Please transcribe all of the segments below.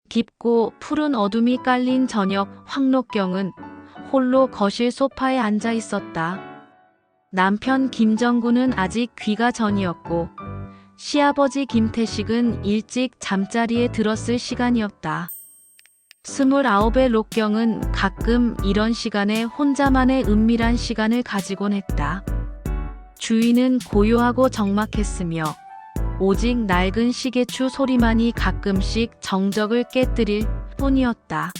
깊고 푸른 어둠이 깔린 저녁, 황록경은 홀로 거실 소파에 앉아 있었다. 남편 김정구는 아직 귀가 전이었고 시아버지 김태식은 일찍 잠자리에 들었을 시간이었다. 29의 록경은 가끔 이런 시간에 혼자만의 은밀한 시간을 가지곤 했다. 주위는 고요하고 적막했으며 오직 낡은 시계추 소리만이 가끔씩 정적을 깨뜨릴 뿐이었다.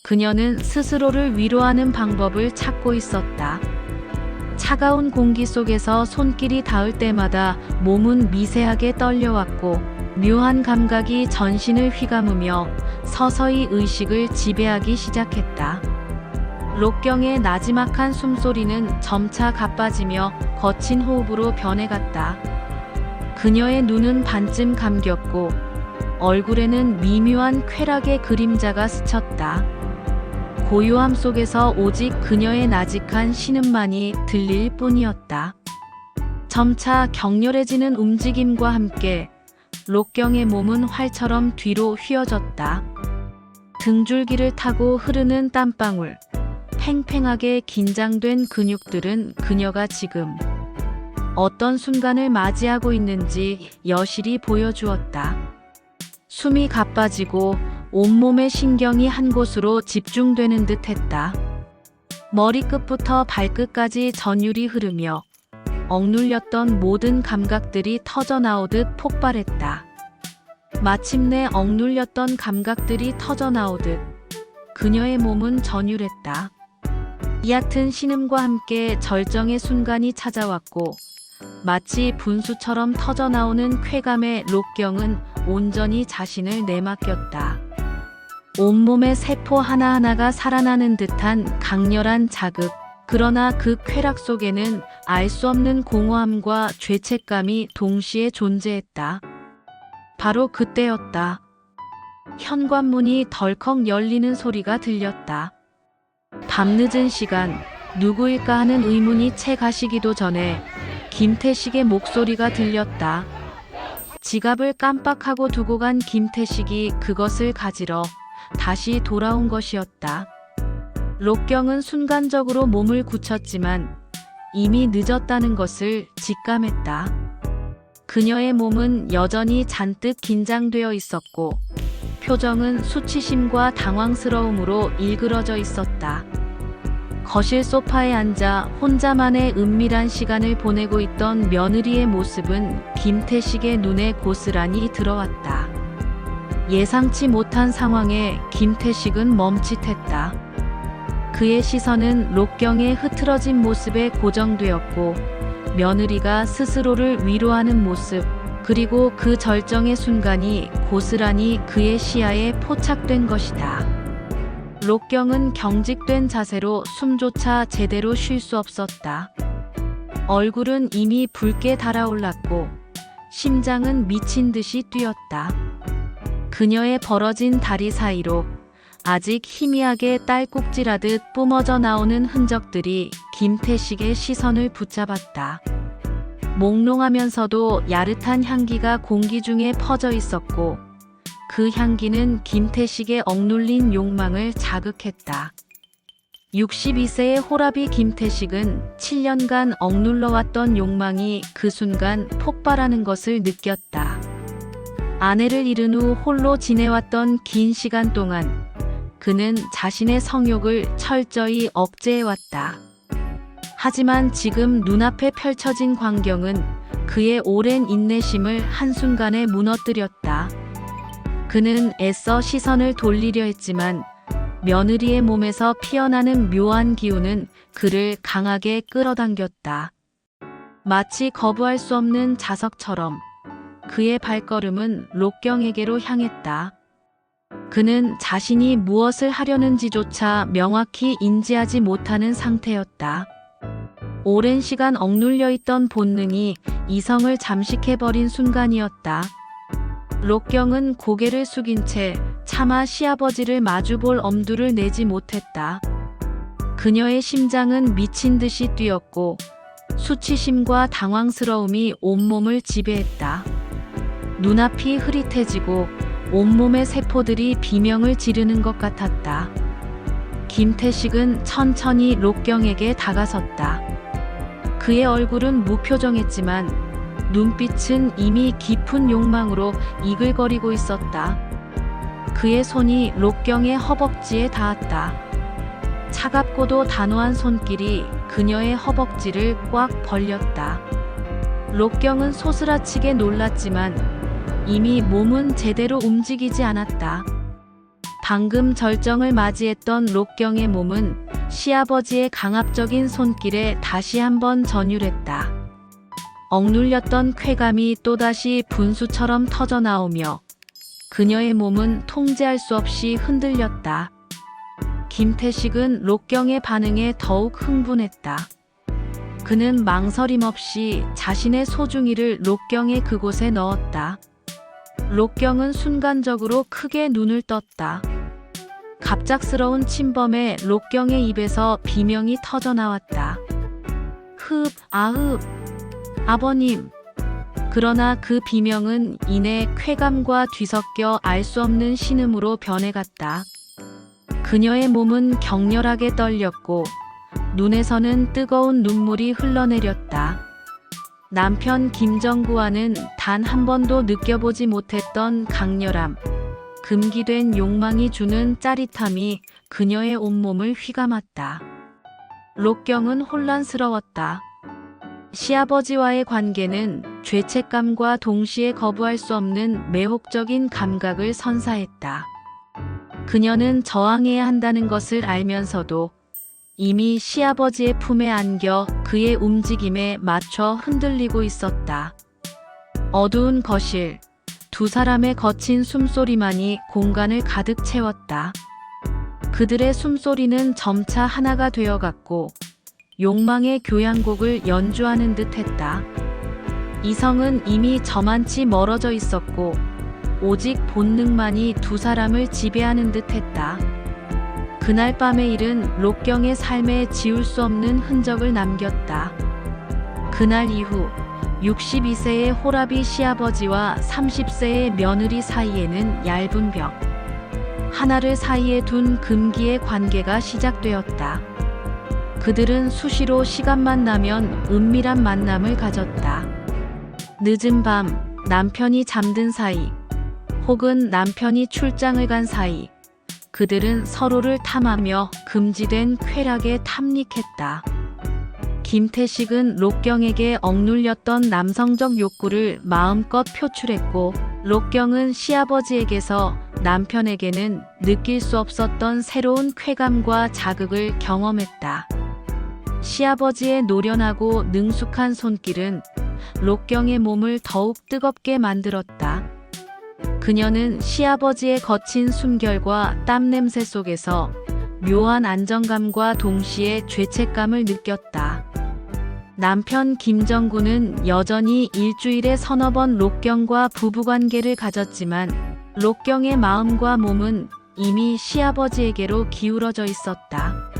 그녀는 스스로를 위로하는 방법을 찾고 있었다. 차가운 공기 속에서 손길이 닿을 때마다 몸은 미세하게 떨려왔고 묘한 감각이 전신을 휘감으며 서서히 의식을 지배하기 시작했다. 록경의 나지막한 숨소리는 점차 가빠지며 거친 호흡으로 변해갔다. 그녀의 눈은 반쯤 감겼고 얼굴에는 미묘한 쾌락의 그림자가 스쳤다. 고요함 속에서 오직 그녀의 나직한 신음만이 들릴 뿐이었다. 점차 격렬해지는 움직임과 함께 록경의 몸은 활처럼 뒤로 휘어졌다. 등줄기를 타고 흐르는 땀방울, 팽팽하게 긴장된 근육들은 그녀가 지금 어떤 순간을 맞이하고 있는지 여실히 보여주었다. 숨이 가빠지고 온몸의 신경이 한 곳으로 집중되는 듯 했다. 머리끝부터 발끝까지 전율이 흐르며 억눌렸던 모든 감각들이 터져나오듯 폭발했다. 마침내 억눌렸던 감각들이 터져나오듯 그녀의 몸은 전율했다. 얕은 신음과 함께 절정의 순간이 찾아왔고 마치 분수처럼 터져나오는 쾌감에 록경은 온전히 자신을 내맡겼다. 온몸의 세포 하나하나가 살아나는 듯한 강렬한 자극. 그러나 그 쾌락 속에는 알 수 없는 공허함과 죄책감이 동시에 존재했다. 바로 그때였다. 현관문이 덜컥 열리는 소리가 들렸다. 밤늦은 시간, 누구일까 하는 의문이 채 가시기도 전에 김태식의 목소리가 들렸다. 지갑을 깜빡하고 두고 간 김태식이 그것을 가지러 다시 돌아온 것이었다. 록경은 순간적으로 몸을 굳혔지만 이미 늦었다는 것을 직감했다. 그녀의 몸은 여전히 잔뜩 긴장되어 있었고 표정은 수치심과 당황스러움으로 일그러져 있었다. 거실 소파에 앉아 혼자만의 은밀한 시간을 보내고 있던 며느리의 모습은 김태식의 눈에 고스란히 들어왔다. 예상치 못한 상황에 김태식은 멈칫했다. 그의 시선은 록경의 흐트러진 모습에 고정되었고 며느리가 스스로를 위로하는 모습, 그리고 그 절정의 순간이 고스란히 그의 시야에 포착된 것이다. 록경은 경직된 자세로 숨조차 제대로 쉴 수 없었다. 얼굴은 이미 붉게 달아올랐고 심장은 미친 듯이 뛰었다. 그녀의 벌어진 다리 사이로 아직 희미하게 딸꾹질하듯 뿜어져 나오는 흔적들이 김태식의 시선을 붙잡았다. 몽롱하면서도 야릇한 향기가 공기 중에 퍼져 있었고 그 향기는 김태식의 억눌린 욕망을 자극했다. 62세의 호라비 김태식은 7년간 억눌러왔던 욕망이 그 순간 폭발하는 것을 느꼈다. 아내를 잃은 후 홀로 지내왔던 긴 시간 동안 그는 자신의 성욕을 철저히 억제해왔다. 하지만 지금 눈앞에 펼쳐진 광경은 그의 오랜 인내심을 한순간에 무너뜨렸다. 그는 애써 시선을 돌리려 했지만 며느리의 몸에서 피어나는 묘한 기운은 그를 강하게 끌어당겼다. 마치 거부할 수 없는 자석처럼 그의 발걸음은 록경에게로 향했다. 그는 자신이 무엇을 하려는지조차 명확히 인지하지 못하는 상태였다. 오랜 시간 억눌려 있던 본능이 이성을 잠식해버린 순간이었다. 록경은 고개를 숙인 채 차마 시아버지를 마주볼 엄두를 내지 못했다. 그녀의 심장은 미친 듯이 뛰었고 수치심과 당황스러움이 온몸을 지배했다. 눈앞이 흐릿해지고 온몸의 세포들이 비명을 지르는 것 같았다. 김태식은 천천히 록경에게 다가섰다. 그의 얼굴은 무표정했지만 눈빛은 이미 깊은 욕망으로 이글거리고 있었다. 그의 손이 록경의 허벅지에 닿았다. 차갑고도 단호한 손길이 그녀의 허벅지를 꽉 벌렸다. 록경은 소스라치게 놀랐지만 이미 몸은 제대로 움직이지 않았다. 방금 절정을 맞이했던 록경의 몸은 시아버지의 강압적인 손길에 다시 한번 전율했다. 억눌렸던 쾌감이 또다시 분수처럼 터져나오며 그녀의 몸은 통제할 수 없이 흔들렸다. 김태식은 록경의 반응에 더욱 흥분했다. 그는 망설임 없이 자신의 소중이를 록경의 그곳에 넣었다. 록경은 순간적으로 크게 눈을 떴다. 갑작스러운 침범에 록경의 입에서 비명이 터져나왔다. 흡, 아흡, 아버님. 그러나 그 비명은 이내 쾌감과 뒤섞여 알 수 없는 신음으로 변해갔다. 그녀의 몸은 격렬하게 떨렸고 눈에서는 뜨거운 눈물이 흘러내렸다. 남편 김정구와는 단 한 번도 느껴보지 못했던 강렬함, 금기된 욕망이 주는 짜릿함이 그녀의 온몸을 휘감았다. 록경은 혼란스러웠다. 시아버지와의 관계는 죄책감과 동시에 거부할 수 없는 매혹적인 감각을 선사했다. 그녀는 저항해야 한다는 것을 알면서도 이미 시아버지의 품에 안겨 그의 움직임에 맞춰 흔들리고 있었다. 어두운 거실, 두 사람의 거친 숨소리만이 공간을 가득 채웠다. 그들의 숨소리는 점차 하나가 되어갔고 욕망의 교향곡을 연주하는 듯 했다. 이성은 이미 저만치 멀어져 있었고 오직 본능만이 두 사람을 지배하는 듯 했다. 그날 밤의 일은 록경의 삶에 지울 수 없는 흔적을 남겼다. 그날 이후 62세의 호라비 시아버지와 30세의 며느리 사이에는 얇은 벽 하나를 사이에 둔 금기의 관계가 시작되었다. 그들은 수시로 시간만 나면 은밀한 만남을 가졌다. 늦은 밤, 남편이 잠든 사이, 혹은 남편이 출장을 간 사이, 그들은 서로를 탐하며 금지된 쾌락에 탐닉했다. 김태식은 록경에게 억눌렸던 남성적 욕구를 마음껏 표출했고, 록경은 시아버지에게서 남편에게는 느낄 수 없었던 새로운 쾌감과 자극을 경험했다. 시아버지의 노련하고 능숙한 손길은 록경의 몸을 더욱 뜨겁게 만들었다. 그녀는 시아버지의 거친 숨결과 땀 냄새 속에서 묘한 안정감과 동시에 죄책감을 느꼈다. 남편 김정구는 여전히 일주일에 서너 번 록경과 부부관계를 가졌지만 록경의 마음과 몸은 이미 시아버지에게로 기울어져 있었다.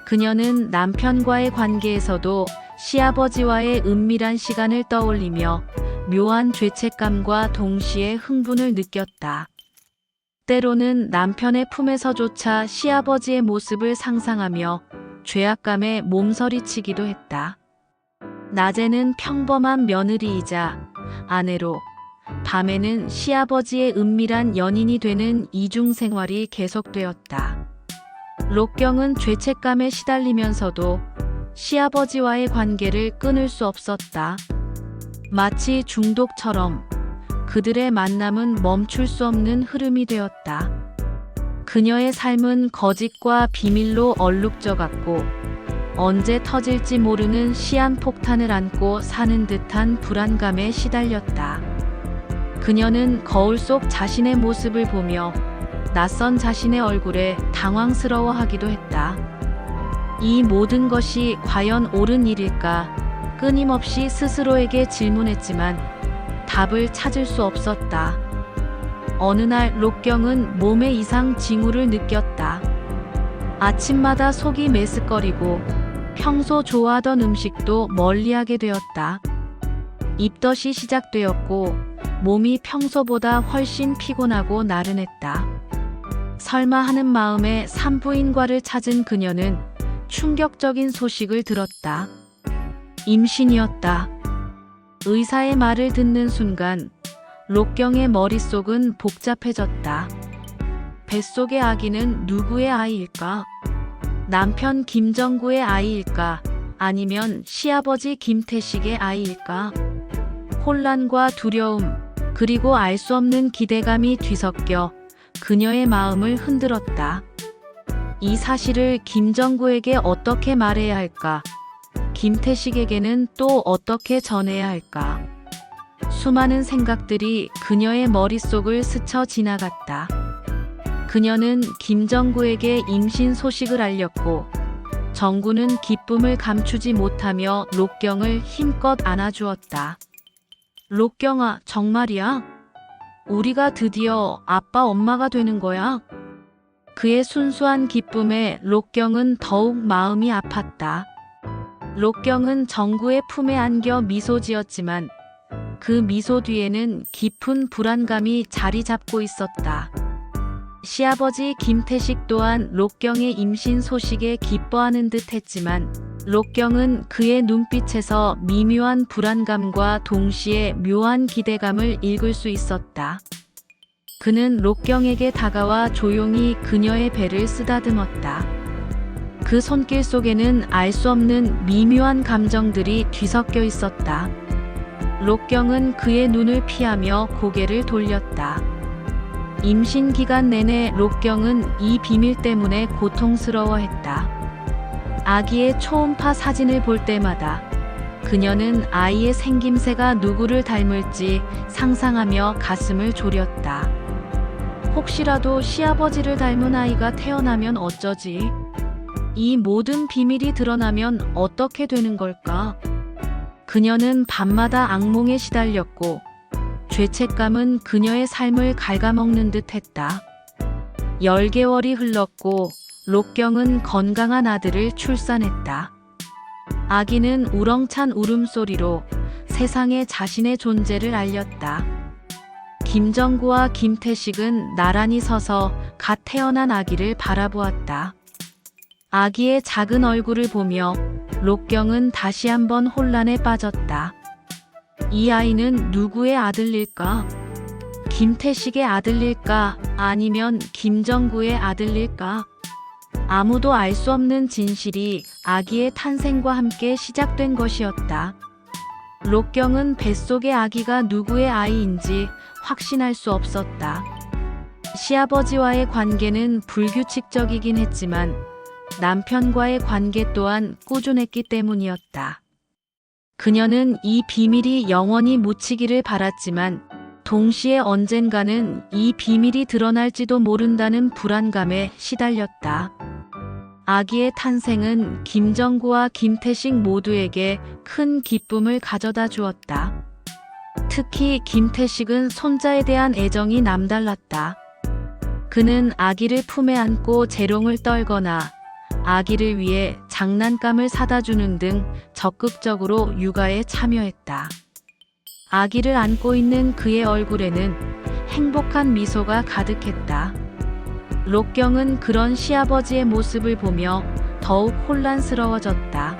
그녀는 남편과의 관계에서도 시아버지와의 은밀한 시간을 떠올리며 묘한 죄책감과 동시에 흥분을 느꼈다. 때로는 남편의 품에서조차 시아버지의 모습을 상상하며 죄악감에 몸서리치기도 했다. 낮에는 평범한 며느리이자 아내로, 밤에는 시아버지의 은밀한 연인이 되는 이중생활이 계속되었다. 록경은 죄책감에 시달리면서도 시아버지와의 관계를 끊을 수 없었다. 마치 중독처럼 그들의 만남은 멈출 수 없는 흐름이 되었다. 그녀의 삶은 거짓과 비밀로 얼룩져갔고 언제 터질지 모르는 시한폭탄을 안고 사는 듯한 불안감에 시달렸다. 그녀는 거울 속 자신의 모습을 보며 낯선 자신의 얼굴에 당황스러워하기도 했다. 이 모든 것이 과연 옳은 일일까? 끊임없이 스스로에게 질문했지만 답을 찾을 수 없었다. 어느 날 록경은 몸에 이상 징후를 느꼈다. 아침마다 속이 메스꺼리고 평소 좋아하던 음식도 멀리하게 되었다. 입덧이 시작되었고 몸이 평소보다 훨씬 피곤하고 나른했다. 설마 하는 마음에 산부인과를 찾은 그녀는 충격적인 소식을 들었다. 임신이었다. 의사의 말을 듣는 순간 록경의 머릿속은 복잡해졌다. 뱃속의 아기는 누구의 아이일까? 남편 김정구의 아이일까? 아니면 시아버지 김태식의 아이일까? 혼란과 두려움, 그리고 알 수 없는 기대감이 뒤섞여 그녀의 마음을 흔들었다. 이 사실을 김정구에게 어떻게 말해야 할까? 김태식에게는 또 어떻게 전해야 할까? 수많은 생각들이 그녀의 머릿속을 스쳐 지나갔다. 그녀는 김정구에게 임신 소식을 알렸고, 정구는 기쁨을 감추지 못하며 록경을 힘껏 안아주었다. 록경아, 정말이야? 우리가 드디어 아빠 엄마가 되는 거야? 그의 순수한 기쁨에 록경은 더욱 마음이 아팠다. 록경은 정구의 품에 안겨 미소 지었지만 그 미소 뒤에는 깊은 불안감이 자리 잡고 있었다. 시아버지 김태식 또한 록경의 임신 소식에 기뻐하는 듯 했지만 록경은 그의 눈빛에서 미묘한 불안감과 동시에 묘한 기대감을 읽을 수 있었다. 그는 록경에게 다가와 조용히 그녀의 배를 쓰다듬었다. 그 손길 속에는 알 수 없는 미묘한 감정들이 뒤섞여 있었다. 록경은 그의 눈을 피하며 고개를 돌렸다. 임신 기간 내내 록경은 이 비밀 때문에 고통스러워했다. 아기의 초음파 사진을 볼 때마다 그녀는 아이의 생김새가 누구를 닮을지 상상하며 가슴을 졸였다. 혹시라도 시아버지를 닮은 아이가 태어나면 어쩌지? 이 모든 비밀이 드러나면 어떻게 되는 걸까? 그녀는 밤마다 악몽에 시달렸고 죄책감은 그녀의 삶을 갉아먹는 듯 했다. 10개월이 흘렀고 록경은 건강한 아들을 출산했다. 아기는 우렁찬 울음소리로 세상에 자신의 존재를 알렸다. 김정구와 김태식은 나란히 서서 갓 태어난 아기를 바라보았다. 아기의 작은 얼굴을 보며 록경은 다시 한번 혼란에 빠졌다. 이 아이는 누구의 아들일까? 김태식의 아들일까? 아니면 김정구의 아들일까? 아무도 알 수 없는 진실이 아기의 탄생과 함께 시작된 것이었다. 록경은 뱃속의 아기가 누구의 아이인지 확신할 수 없었다. 시아버지와의 관계는 불규칙적이긴 했지만 남편과의 관계 또한 꾸준했기 때문이었다. 그녀는 이 비밀이 영원히 묻히기를 바랐지만 동시에 언젠가는 이 비밀이 드러날지도 모른다는 불안감에 시달렸다. 아기의 탄생은 김정구와 김태식 모두에게 큰 기쁨을 가져다 주었다. 특히 김태식은 손자에 대한 애정이 남달랐다. 그는 아기를 품에 안고 재롱을 떨거나 아기를 위해 장난감을 사다 주는 등 적극적으로 육아에 참여했다. 아기를 안고 있는 그의 얼굴에는 행복한 미소가 가득했다. 록경은 그런 시아버지의 모습을 보며 더욱 혼란스러워졌다.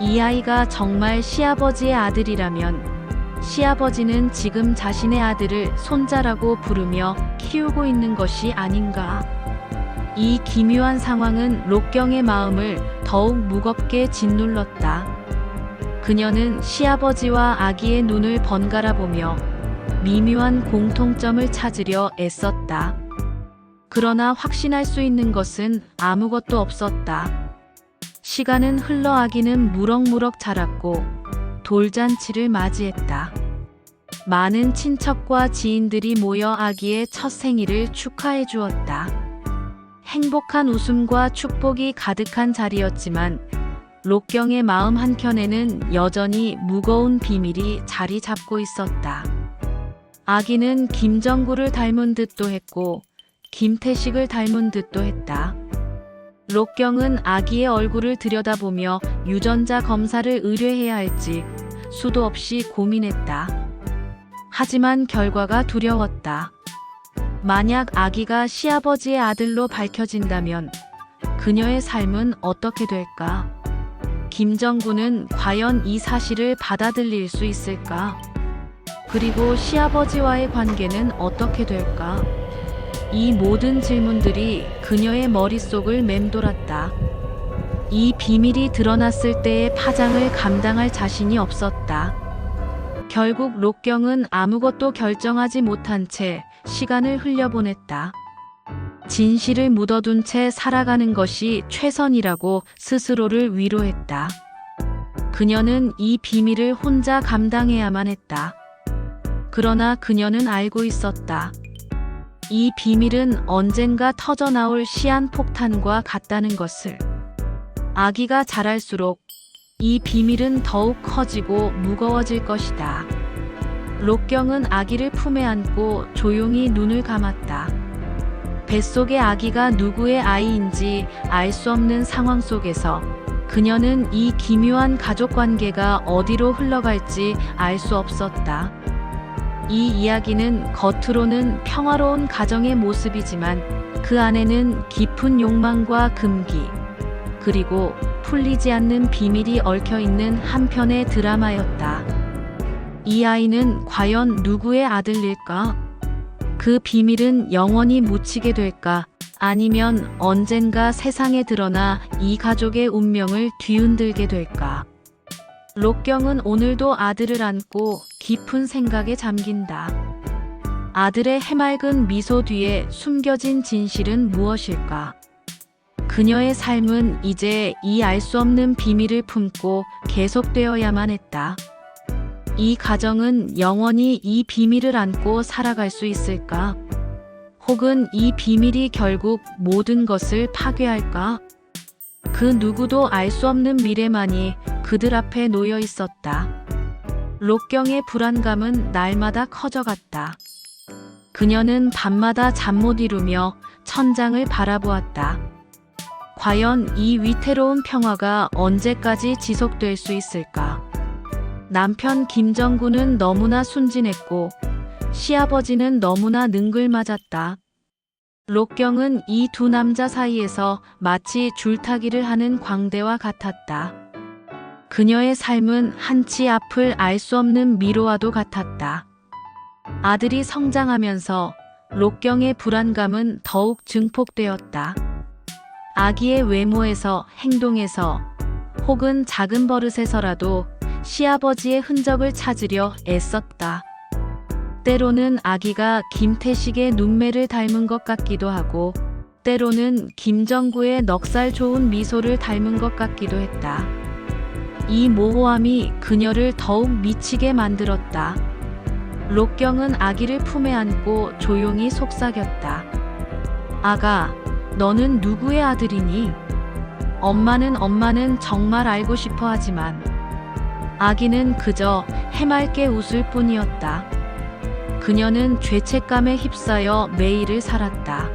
이 아이가 정말 시아버지의 아들이라면 시아버지는 지금 자신의 아들을 손자라고 부르며 키우고 있는 것이 아닌가. 이 기묘한 상황은 록경의 마음을 더욱 무겁게 짓눌렀다. 그녀는 시아버지와 아기의 눈을 번갈아 보며 미묘한 공통점을 찾으려 애썼다. 그러나 확신할 수 있는 것은 아무것도 없었다. 시간은 흘러 아기는 무럭무럭 자랐고 돌잔치를 맞이했다. 많은 친척과 지인들이 모여 아기의 첫 생일을 축하해 주었다. 행복한 웃음과 축복이 가득한 자리였지만 록경의 마음 한켠에는 여전히 무거운 비밀이 자리 잡고 있었다. 아기는 김정구를 닮은 듯도 했고 김태식을 닮은 듯도 했다. 록경은 아기의 얼굴을 들여다보며 유전자 검사를 의뢰해야 할지 수도 없이 고민했다. 하지만 결과가 두려웠다. 만약 아기가 시아버지의 아들로 밝혀진다면 그녀의 삶은 어떻게 될까? 김정구는 과연 이 사실을 받아들일 수 있을까? 그리고 시아버지와의 관계는 어떻게 될까? 이 모든 질문들이 그녀의 머릿속을 맴돌았다. 이 비밀이 드러났을 때의 파장을 감당할 자신이 없었다. 결국 록경은 아무것도 결정하지 못한 채 시간을 흘려보냈다. 진실을 묻어둔 채 살아가는 것이 최선이라고 스스로를 위로했다. 그녀는 이 비밀을 혼자 감당해야만 했다. 그러나 그녀는 알고 있었다. 이 비밀은 언젠가 터져나올 시한폭탄과 같다는 것을. 아기가 자랄수록 이 비밀은 더욱 커지고 무거워질 것이다. 록경은 아기를 품에 안고 조용히 눈을 감았다. 뱃속의 아기가 누구의 아이인지 알 수 없는 상황 속에서 그녀는 이 기묘한 가족관계가 어디로 흘러갈지 알 수 없었다. 이 이야기는 겉으로는 평화로운 가정의 모습이지만 그 안에는 깊은 욕망과 금기, 그리고 풀리지 않는 비밀이 얽혀있는 한편의 드라마였다. 이 아이는 과연 누구의 아들일까? 그 비밀은 영원히 묻히게 될까? 아니면 언젠가 세상에 드러나 이 가족의 운명을 뒤흔들게 될까? 록경은 오늘도 아들을 안고 깊은 생각에 잠긴다. 아들의 해맑은 미소 뒤에 숨겨진 진실은 무엇일까? 그녀의 삶은 이제 이 알 수 없는 비밀을 품고 계속되어야만 했다. 이 가정은 영원히 이 비밀을 안고 살아갈 수 있을까? 혹은 이 비밀이 결국 모든 것을 파괴할까? 그 누구도 알 수 없는 미래만이 그들 앞에 놓여 있었다. 록경의 불안감은 날마다 커져갔다. 그녀는 밤마다 잠 못 이루며 천장을 바라보았다. 과연 이 위태로운 평화가 언제까지 지속될 수 있을까? 남편 김정구는 너무나 순진했고 시아버지는 너무나 능글맞았다. 록경은 이 두 남자 사이에서 마치 줄타기를 하는 광대와 같았다. 그녀의 삶은 한치 앞을 알 수 없는 미로와도 같았다. 아들이 성장하면서 록경의 불안감은 더욱 증폭되었다. 아기의 외모에서, 행동에서, 혹은 작은 버릇에서라도 시아버지의 흔적을 찾으려 애썼다. 때로는 아기가 김태식의 눈매를 닮은 것 같기도 하고, 때로는 김정구의 넉살 좋은 미소를 닮은 것 같기도 했다. 이 모호함이 그녀를 더욱 미치게 만들었다. 록경은 아기를 품에 안고 조용히 속삭였다. 아가, 너는 누구의 아들이니? 엄마는 정말 알고 싶어 하지만 아기는 그저 해맑게 웃을 뿐이었다. 그녀는 죄책감에 휩싸여 매일을 살았다.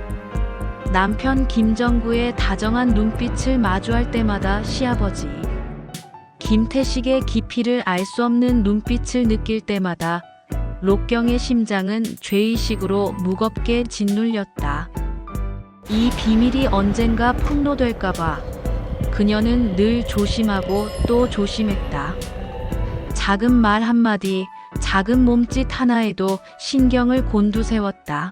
남편 김정구의 다정한 눈빛을 마주할 때마다 시아버지 김태식의 깊이를 알 수 없는 눈빛을 느낄 때마다 록경의 심장은 죄의식으로 무겁게 짓눌렸다. 이 비밀이 언젠가 폭로될까봐 그녀는 늘 조심하고 또 조심했다. 작은 말 한마디, 작은 몸짓 하나에도 신경을 곤두세웠다.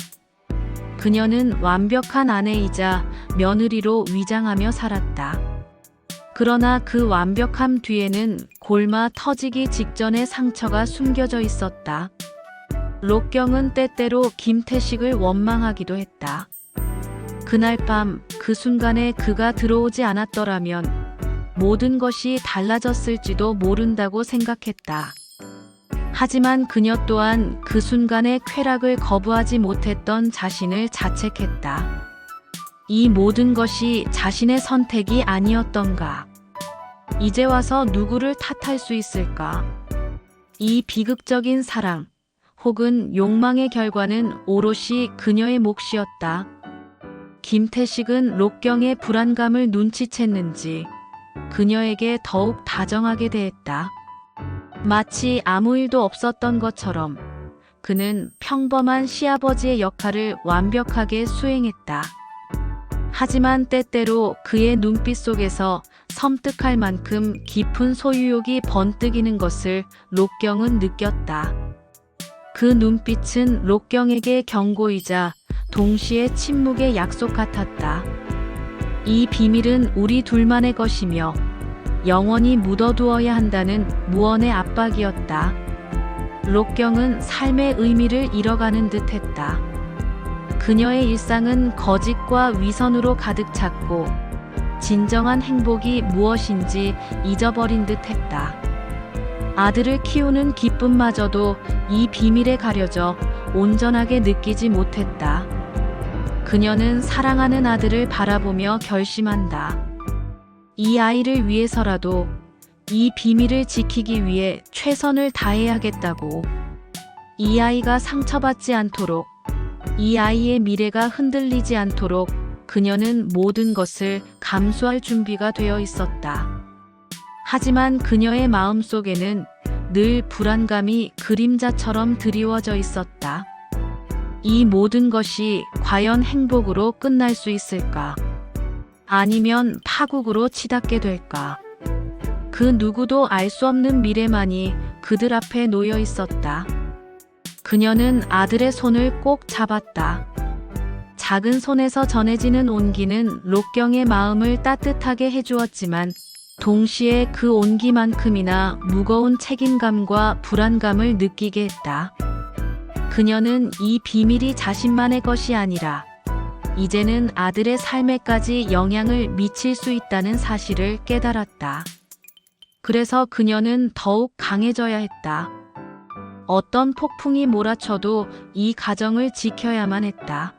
그녀는 완벽한 아내이자 며느리로 위장하며 살았다. 그러나 그 완벽함 뒤에는 골마 터지기 직전의 상처가 숨겨져 있었다. 록경은 때때로 김태식을 원망하기도 했다. 그날 밤 그 순간에 그가 들어오지 않았더라면 모든 것이 달라졌을지도 모른다고 생각했다. 하지만 그녀 또한 그 순간의 쾌락을 거부하지 못했던 자신을 자책했다. 이 모든 것이 자신의 선택이 아니었던가? 이제 와서 누구를 탓할 수 있을까? 이 비극적인 사랑 혹은 욕망의 결과는 오롯이 그녀의 몫이었다. 김태식은 록경의 불안감을 눈치챘는지 그녀에게 더욱 다정하게 대했다. 마치 아무 일도 없었던 것처럼 그는 평범한 시아버지의 역할을 완벽하게 수행했다. 하지만 때때로 그의 눈빛 속에서 섬뜩할 만큼 깊은 소유욕이 번뜩이는 것을 록경은 느꼈다. 그 눈빛은 록경에게 경고이자 동시에 침묵의 약속 같았다. 이 비밀은 우리 둘만의 것이며 영원히 묻어두어야 한다는 무언의 압박이었다. 록경은 삶의 의미를 잃어가는 듯했다. 그녀의 일상은 거짓과 위선으로 가득 찼고 진정한 행복이 무엇인지 잊어버린 듯했다. 아들을 키우는 기쁨마저도 이 비밀에 가려져 온전하게 느끼지 못했다. 그녀는 사랑하는 아들을 바라보며 결심한다. 이 아이를 위해서라도 이 비밀을 지키기 위해 최선을 다해야겠다고. 이 아이가 상처받지 않도록, 이 아이의 미래가 흔들리지 않도록 그녀는 모든 것을 감수할 준비가 되어 있었다. 하지만 그녀의 마음속에는 늘 불안감이 그림자처럼 드리워져 있었다. 이 모든 것이 과연 행복으로 끝날 수 있을까? 아니면 파국으로 치닫게 될까? 그 누구도 알 수 없는 미래만이 그들 앞에 놓여 있었다. 그녀는 아들의 손을 꼭 잡았다. 작은 손에서 전해지는 온기는 록경의 마음을 따뜻하게 해주었지만 동시에 그 온기만큼이나 무거운 책임감과 불안감을 느끼게 했다. 그녀는 이 비밀이 자신만의 것이 아니라 이제는 아들의 삶에까지 영향을 미칠 수 있다는 사실을 깨달았다. 그래서 그녀는 더욱 강해져야 했다. 어떤 폭풍이 몰아쳐도 이 가정을 지켜야만 했다.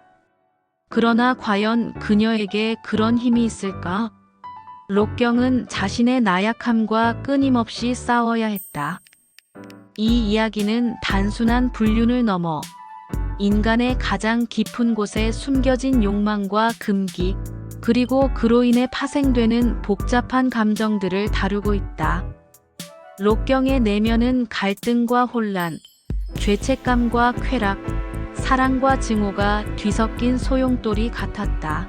그러나 과연 그녀에게 그런 힘이 있을까? 록경은 자신의 나약함과 끊임없이 싸워야 했다. 이 이야기는 단순한 불륜을 넘어 인간의 가장 깊은 곳에 숨겨진 욕망과 금기, 그리고 그로 인해 파생되는 복잡한 감정들을 다루고 있다. 록경의 내면은 갈등과 혼란, 죄책감과 쾌락, 사랑과 증오가 뒤섞인 소용돌이 같았다.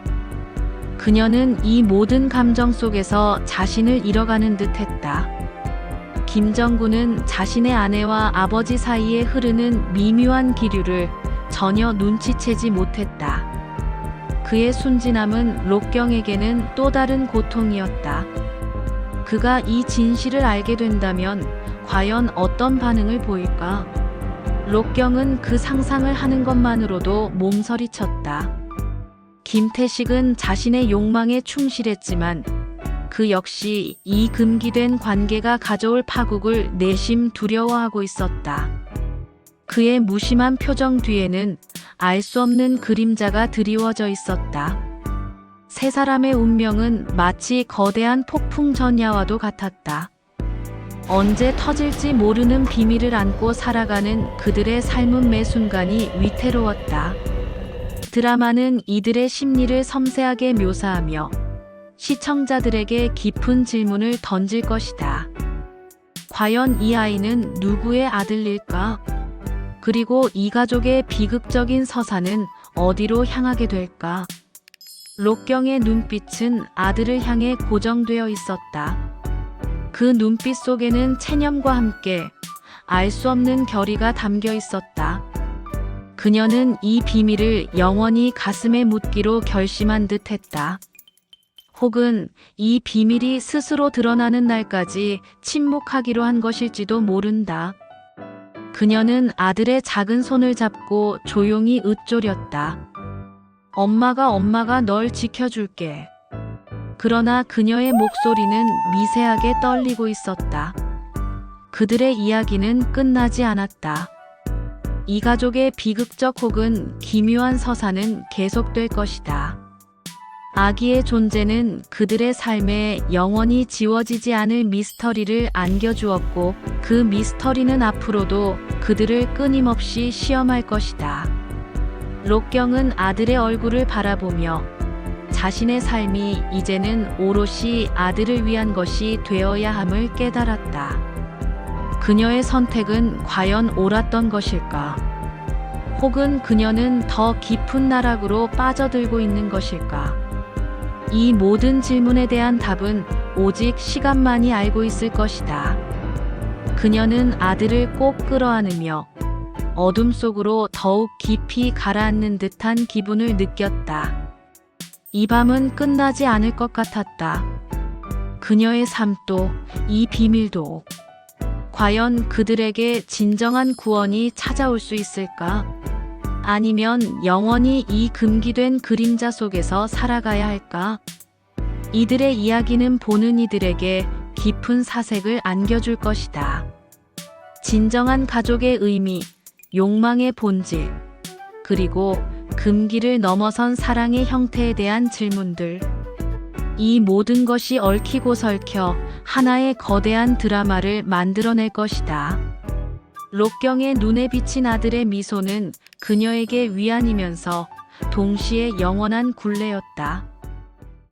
그녀는 이 모든 감정 속에서 자신을 잃어가는 듯했다. 김정구는 자신의 아내와 아버지 사이에 흐르는 미묘한 기류를 전혀 눈치채지 못했다. 그의 순진함은 록경에게는 또 다른 고통이었다. 그가 이 진실을 알게 된다면 과연 어떤 반응을 보일까? 록경은 그 상상을 하는 것만으로도 몸서리쳤다. 김태식은 자신의 욕망에 충실했지만 그 역시 이 금기된 관계가 가져올 파국을 내심 두려워하고 있었다. 그의 무심한 표정 뒤에는 알 수 없는 그림자가 드리워져 있었다. 세 사람의 운명은 마치 거대한 폭풍 전야와도 같았다. 언제 터질지 모르는 비밀을 안고 살아가는 그들의 삶은 매 순간이 위태로웠다. 드라마는 이들의 심리를 섬세하게 묘사하며 시청자들에게 깊은 질문을 던질 것이다. 과연 이 아이는 누구의 아들일까? 그리고 이 가족의 비극적인 서사는 어디로 향하게 될까? 록경의 눈빛은 아들을 향해 고정되어 있었다. 그 눈빛 속에는 체념과 함께 알 수 없는 결의가 담겨 있었다. 그녀는 이 비밀을 영원히 가슴에 묻기로 결심한 듯했다. 혹은 이 비밀이 스스로 드러나는 날까지 침묵하기로 한 것일지도 모른다. 그녀는 아들의 작은 손을 잡고 조용히 읊조렸다. 엄마가 널 지켜줄게. 그러나 그녀의 목소리는 미세하게 떨리고 있었다. 그들의 이야기는 끝나지 않았다. 이 가족의 비극적 혹은 기묘한 서사는 계속될 것이다. 아기의 존재는 그들의 삶에 영원히 지워지지 않을 미스터리를 안겨주었고 그 미스터리는 앞으로도 그들을 끊임없이 시험할 것이다. 록경은 아들의 얼굴을 바라보며 자신의 삶이 이제는 오롯이 아들을 위한 것이 되어야 함을 깨달았다. 그녀의 선택은 과연 옳았던 것일까? 혹은 그녀는 더 깊은 나락으로 빠져들고 있는 것일까? 이 모든 질문에 대한 답은 오직 시간만이 알고 있을 것이다. 그녀는 아들을 꼭 끌어안으며 어둠 속으로 더욱 깊이 가라앉는 듯한 기분을 느꼈다. 이 밤은 끝나지 않을 것 같았다. 그녀의 삶도, 이 비밀도. 과연 그들에게 진정한 구원이 찾아올 수 있을까? 아니면 영원히 이 금기된 그림자 속에서 살아가야 할까? 이들의 이야기는 보는 이들에게 깊은 사색을 안겨줄 것이다. 진정한 가족의 의미, 욕망의 본질, 그리고 금기를 넘어선 사랑의 형태에 대한 질문들. 이 모든 것이 얽히고 설켜 하나의 거대한 드라마를 만들어낼 것이다. 록경의 눈에 비친 아들의 미소는 그녀에게 위안이면서 동시에 영원한 굴레였다.